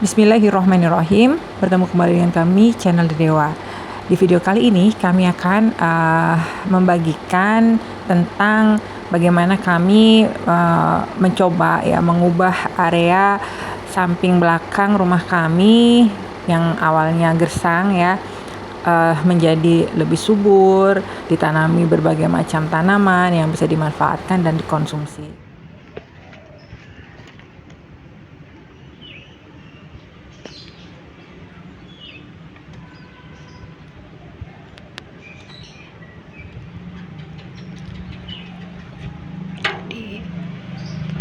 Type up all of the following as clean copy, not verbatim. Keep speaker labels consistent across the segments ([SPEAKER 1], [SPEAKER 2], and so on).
[SPEAKER 1] Bismillahirrahmanirrahim. Bertemu kembali dengan kami, channel Dewa. Di video kali ini kami akan membagikan tentang bagaimana kami mencoba mengubah area samping belakang rumah kami yang awalnya gersang menjadi lebih subur, ditanami berbagai macam tanaman yang bisa dimanfaatkan dan dikonsumsi.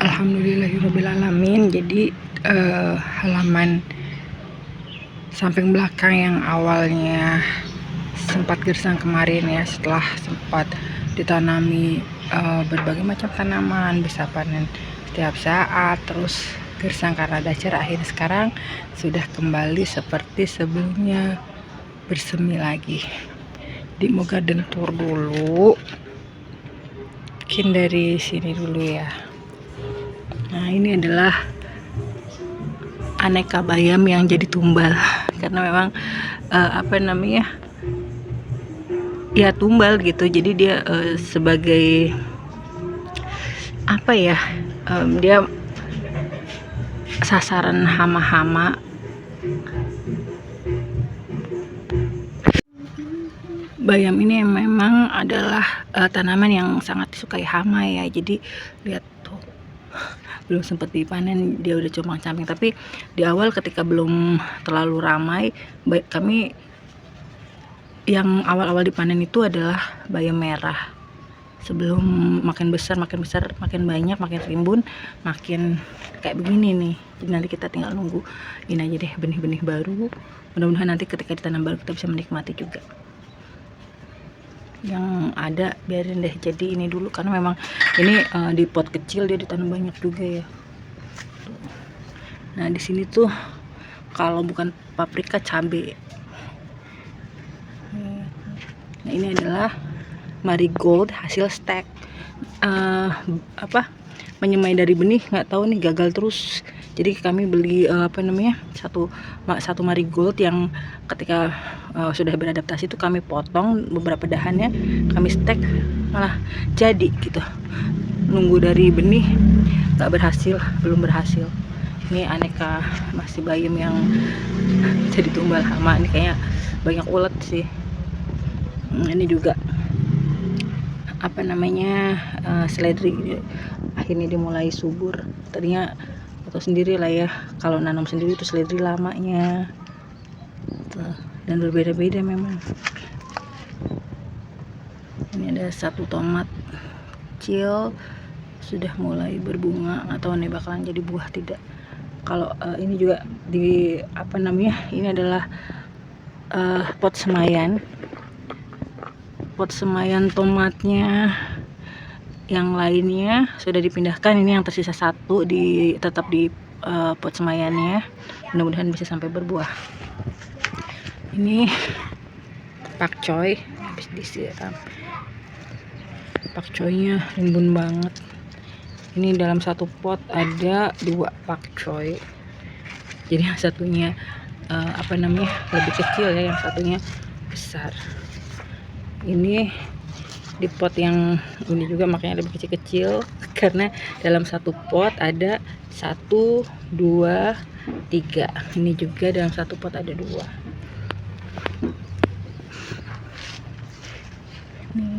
[SPEAKER 2] Alhamdulillahirrabbilalamin. Jadi halaman samping belakang yang awalnya sempat gersang kemarin setelah sempat ditanami berbagai macam tanaman, bisa panen setiap saat, terus gersang karena ada cerah, akhirnya sekarang sudah kembali seperti sebelumnya, bersemi lagi. Di mau garden tour dulu, mungkin dari sini dulu ya. Nah, ini adalah aneka bayam yang jadi tumbal karena memang tumbal gitu. Jadi dia sebagai dia sasaran hama-hama. Bayam ini memang adalah tanaman yang sangat disukai hama ya. Jadi lihat tuh, belum sempat dipanen dia udah compang-camping. Tapi di awal ketika belum terlalu ramai, kami yang awal-awal dipanen itu adalah bayam merah. Sebelum makin besar, makin banyak, makin rimbun, makin kayak begini nih. Jadi nanti kita tinggal nunggu ini aja deh, benih-benih baru. Mudah-mudahan nanti ketika ditanam baru kita bisa menikmati juga. Yang ada biarin deh jadi ini dulu, karena memang ini di pot kecil dia ditanam banyak juga ya. Nah, di sini tuh kalau bukan paprika, cabe. Nah, ini adalah marigold hasil stek. Menyemai dari benih, nggak tahu nih, gagal terus. Jadi kami beli satu marigold yang ketika sudah beradaptasi itu kami potong beberapa dahannya, kami stek, malah jadi gitu. Nunggu dari benih belum berhasil. Ini aneka masih bayam yang jadi tumbal hama. Ini kayaknya banyak ulet sih. Ini juga seledri akhirnya dimulai subur. Tadinya atau sendiri lah ya, kalau nanam sendiri itu seledri lamanya tuh, dan berbeda-beda memang. Ini ada satu tomat kecil sudah mulai berbunga, atau ini bakalan jadi buah tidak. Kalau ini juga ini adalah pot semayan tomatnya. Yang lainnya sudah dipindahkan, ini yang tersisa satu tetap di pot semayannya. Mudah-mudahan bisa sampai berbuah. Ini pakcoy habis disiram. Pakcoynya rimbun banget. Ini dalam satu pot ada 2 pakcoy. Jadi yang satunya lebih kecil ya, yang satunya besar. Ini di pot yang ini juga makanya lebih kecil-kecil, karena dalam satu pot ada 1, 2, 3. Ini juga dalam satu pot ada 2. Nih,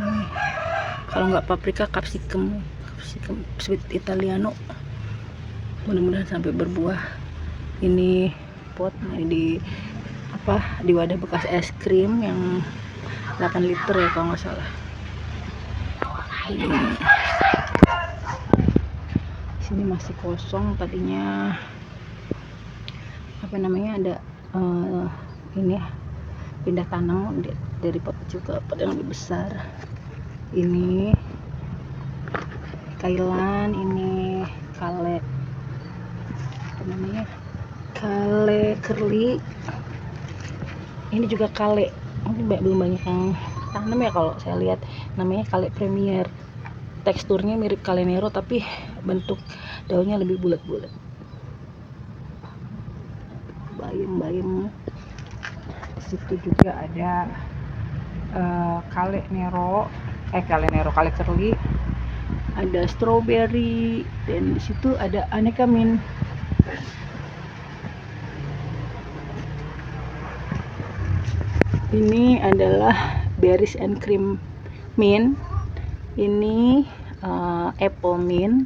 [SPEAKER 2] kalau nggak paprika, capsicum sweet italiano. Mudah-mudahan sampai berbuah. Ini pot di wadah bekas es krim yang 8 liter ya kalau nggak salah. Sini masih kosong, tadinya ada pindah tanam dari pot kecil ke pot yang lebih besar. Ini kailan, ini kale curly, ini juga kale. Ini belum banyak yang tanam ya, kalau saya lihat namanya kale premier. Teksturnya mirip kale nero tapi bentuk daunnya lebih bulat-bulat. bayam. Di situ juga ada kale nero, kale curly, ada strawberry, dan di situ ada aneka mint. Ini adalah berries and cream mint, ini apple mint,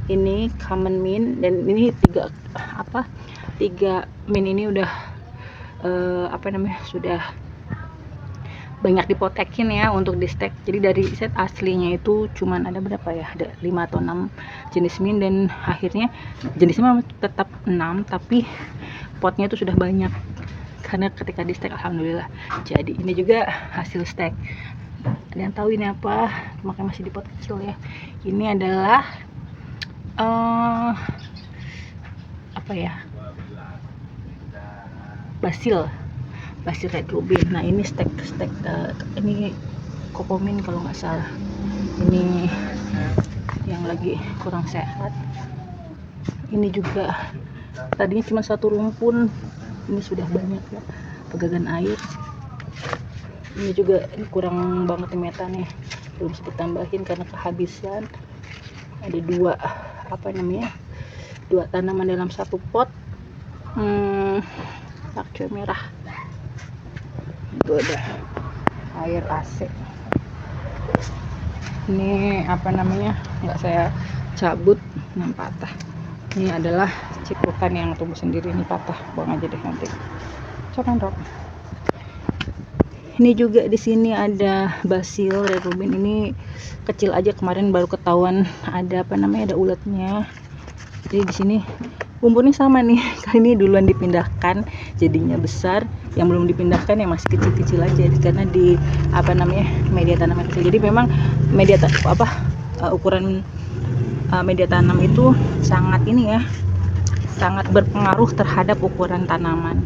[SPEAKER 2] ini common mint, dan ini tiga mint ini udah sudah banyak dipotekin ya untuk di stack. Jadi dari set aslinya itu cuman ada berapa ya, ada 5 atau 6 jenis mint, dan akhirnya jenisnya tetap 6 tapi potnya itu sudah banyak karena ketika di stack alhamdulillah. Jadi ini juga hasil stack. Ada yang tahu ini apa? Makanya masih di pot kecil ya. Ini adalah basil red ruby. Nah ini stack ini kokomin kalau nggak salah. Ini yang lagi kurang sehat. Ini juga tadinya cuma satu rumpun, ini sudah banyak ya, pegangan air. Ini juga kurang banget metannya, belum sempat tambahin karena kehabisan. Ada dua tanaman dalam satu pot. Pakcoy merah. Itu ada air AC. Ini nggak saya cabut, yang patah. Ini adalah cipukan yang tumbuh sendiri, ini patah, buang aja deh nanti. Coba drop. Ini juga di sini ada basil red ruby, ini kecil aja, kemarin baru ketahuan ada ada uletnya. Jadi di sini bumbunnya sama nih, kali ini duluan dipindahkan jadinya besar, yang belum dipindahkan yang masih kecil-kecil aja karena di media tanam kecil. Jadi memang ukuran media tanam itu sangat sangat berpengaruh terhadap ukuran tanaman.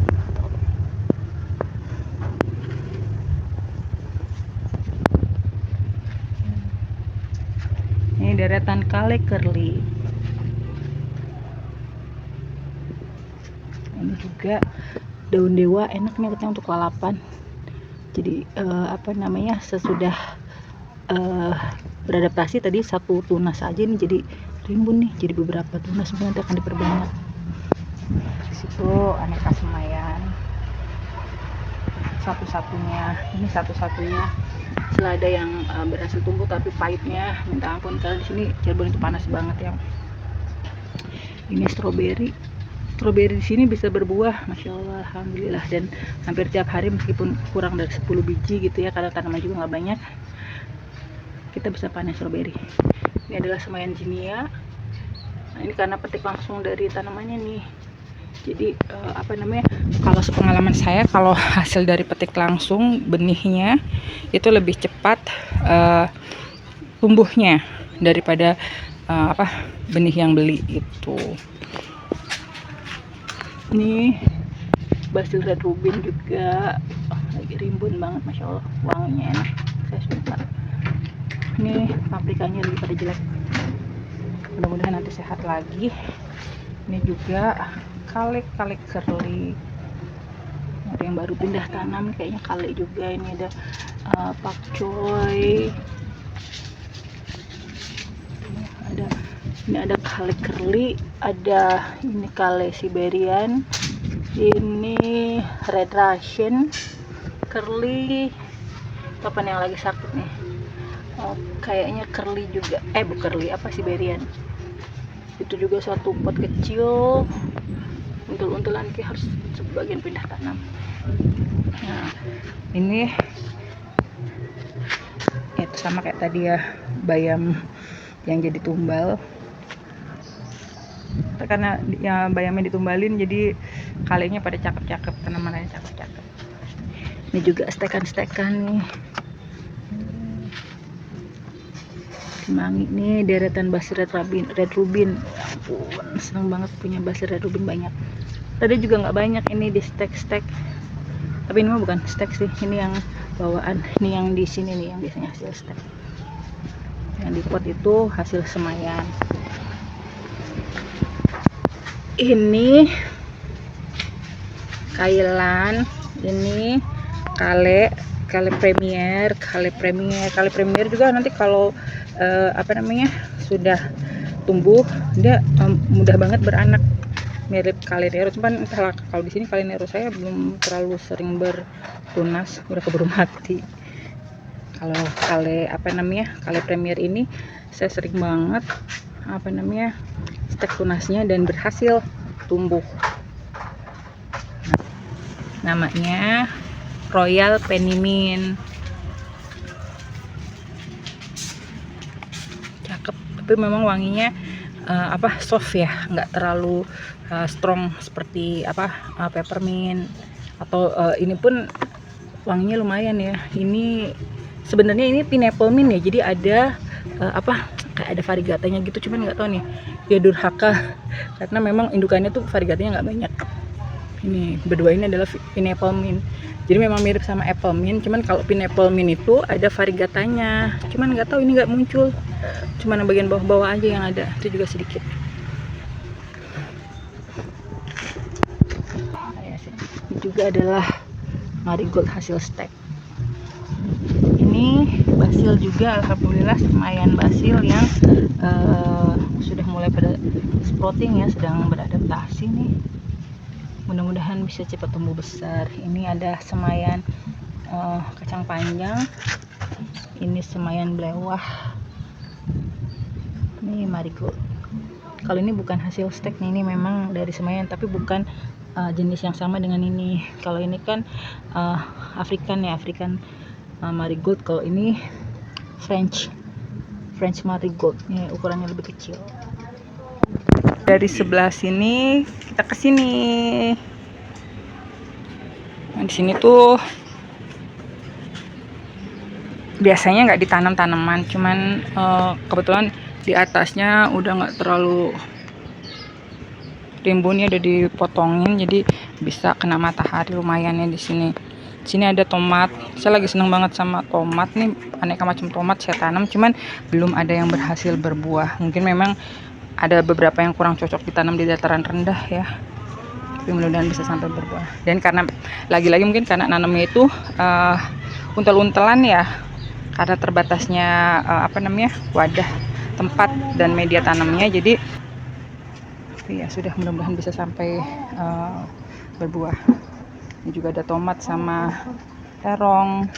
[SPEAKER 2] Ini deretan kale curly. Ini juga daun dewa, enak nih katanya untuk lalapan. Jadi sesudah beradaptasi tadi satu tunas aja, ini jadi rimbun nih, jadi beberapa tunas, nanti akan diperbanyak. Di situ aneka semayan, ini satu-satunya selada yang berhasil tumbuh, tapi pahitnya minta ampun karena di sini Cirebon itu panas banget ya. Ini strawberry di sini bisa berbuah, masya Allah, alhamdulillah, dan hampir tiap hari meskipun kurang dari 10 biji gitu ya, karena tanaman juga nggak banyak, kita bisa panen strawberry. Ini adalah semayan jinia. Nah ini karena petik langsung dari tanamannya nih. Jadi kalau sepengalaman saya, kalau hasil dari petik langsung benihnya itu lebih cepat tumbuhnya daripada benih yang beli itu. Ini basil red rubin juga lagi rimbun banget, masya Allah, wanginya enak, saya suka. Ini paprikanya lagi pada jelek, mudah-mudahan nanti sehat lagi. Ini juga kale curly, ada yang baru pindah tanam kayaknya kale juga. Ini ada pakcoy, ini ada kale curly, ada ini kale Siberian, ini red Russian curly. Kapan yang lagi sakit nih? Kayaknya curly juga, Siberian. Itu juga satu pot kecil, untul-untulan, harus sebagian pindah tanam. Nah ini itu sama kayak tadi ya, bayam yang jadi tumbal, karena ya bayamnya ditumbalin jadi kalenya pada cakep-cakep, tanamannya cakep-cakep. Ini juga stekan nih, Semanggi nih, deretan basil red rubin. Ya ampun, seneng banget punya basil red rubin banyak. Tadi juga nggak banyak ini di stack, tapi ini mah bukan stack sih, ini yang bawaan. Ini yang di sini nih yang biasanya hasil stack, yang di pot itu hasil semayan. Ini kailan, ini kale premier juga nanti kalau sudah tumbuh dia mudah banget beranak, mirip Kalenero. Cuman entahlah, kalau di sini Kalenero saya belum terlalu sering bertunas, udah keburu mati. Kalau kale premier ini saya sering banget stek tunasnya dan berhasil tumbuh. Namanya Royal Penimin. Cakep, tapi memang wanginya soft ya, nggak terlalu strong seperti peppermint atau ini pun wanginya lumayan ya. Ini sebenarnya ini pineapple mint ya, jadi ada kayak ada variegatanya gitu, cuman nggak tahu nih dia durhaka karena memang indukannya tuh variegatanya nggak banyak. Ini berdua ini adalah pineapple mint, jadi memang mirip sama apple mint, cuman kalau pineapple mint itu ada variegatanya, cuman nggak tahu ini nggak muncul, cuman yang bagian bawah-bawah aja yang ada, itu juga sedikit. Ini juga adalah marigold hasil stek. Ini basil juga, alhamdulillah lumayan basil yang sudah mulai pada sprouting ya, sedang beradaptasi nih. Mudah-mudahan bisa cepat tumbuh besar. Ini ada semayan kacang panjang, ini semayan belewah, ini marigold. Kalau ini bukan hasil stek nih, ini memang dari semayan tapi bukan jenis yang sama dengan ini. Kalau ini kan African marigold, kalau ini French marigold. Ini ukurannya lebih kecil. Dari sebelah sini kita ke sini. Nah, di sini tuh biasanya nggak ditanam tanaman, cuman kebetulan di atasnya udah nggak terlalu rimbunnya, udah dipotongin jadi bisa kena matahari lumayan ya di sini. Di sini ada tomat. Saya lagi seneng banget sama tomat nih, aneka macam tomat saya tanam, cuman belum ada yang berhasil berbuah. Mungkin memang ada beberapa yang kurang cocok ditanam di dataran rendah ya, tapi mudah-mudahan bisa sampai berbuah. Dan karena lagi-lagi mungkin karena nanamnya itu untel-untelan ya, karena terbatasnya wadah tempat dan media tanamnya, jadi ya sudah, mudah-mudahan bisa sampai berbuah. Ini juga ada tomat sama terong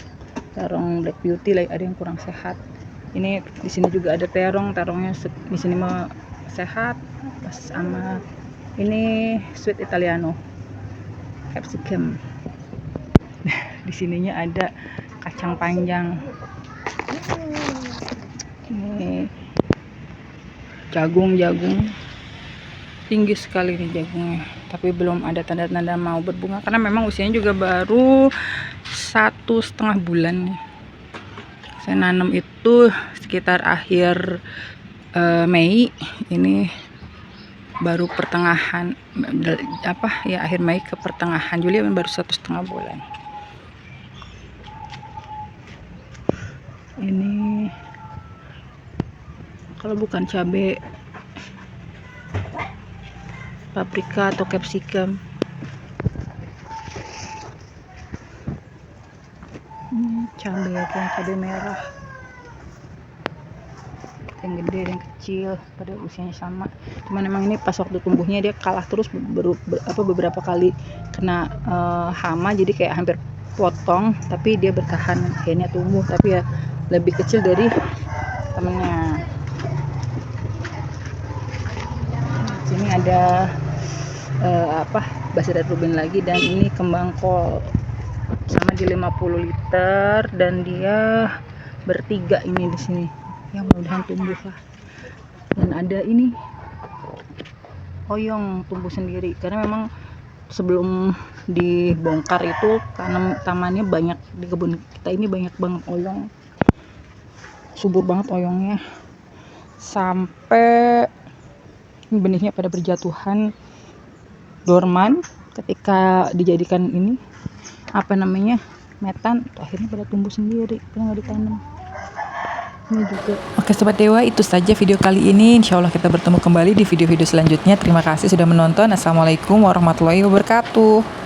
[SPEAKER 2] black beauty, ada yang kurang sehat. Ini di sini juga ada terongnya di sini mah sehat, pas sama ini sweet Italiano capsicum. Di sininya ada kacang panjang. Ini jagung tinggi sekali nih jagungnya, tapi belum ada tanda-tanda mau berbunga karena memang usianya juga baru 1,5 bulan nih. Saya nanam itu sekitar akhir Mei, ini baru pertengahan akhir Mei ke pertengahan Juli, baru 1,5 bulan. Ini kalau bukan cabai, paprika atau capsicum. Ini cabai merah, yang gede dan kecil pada usianya sama. Cuman memang ini pas waktu tumbuhnya dia kalah terus beberapa kali kena hama, jadi kayak hampir potong, tapi dia bertahan, akhirnya tumbuh, tapi ya lebih kecil dari temennya. Sini ada Basil Red Rubin lagi, dan ini kembang kol sama di 50 liter, dan dia bertiga ini di sini. Ya mudah-mudahan tumbuh lah. Dan ada ini oyong tumbuh sendiri, karena memang sebelum dibongkar itu tamannya banyak, di kebun kita ini banyak banget oyong, subur banget oyongnya, sampai benihnya pada berjatuhan dorman ketika dijadikan ini metan, akhirnya pada tumbuh sendiri, karena nggak ditanam. Ini juga.
[SPEAKER 1] Oke Sobat Dewa, itu saja video kali ini. Insya Allah kita bertemu kembali di video-video selanjutnya. Terima kasih sudah menonton. Assalamualaikum warahmatullahi wabarakatuh.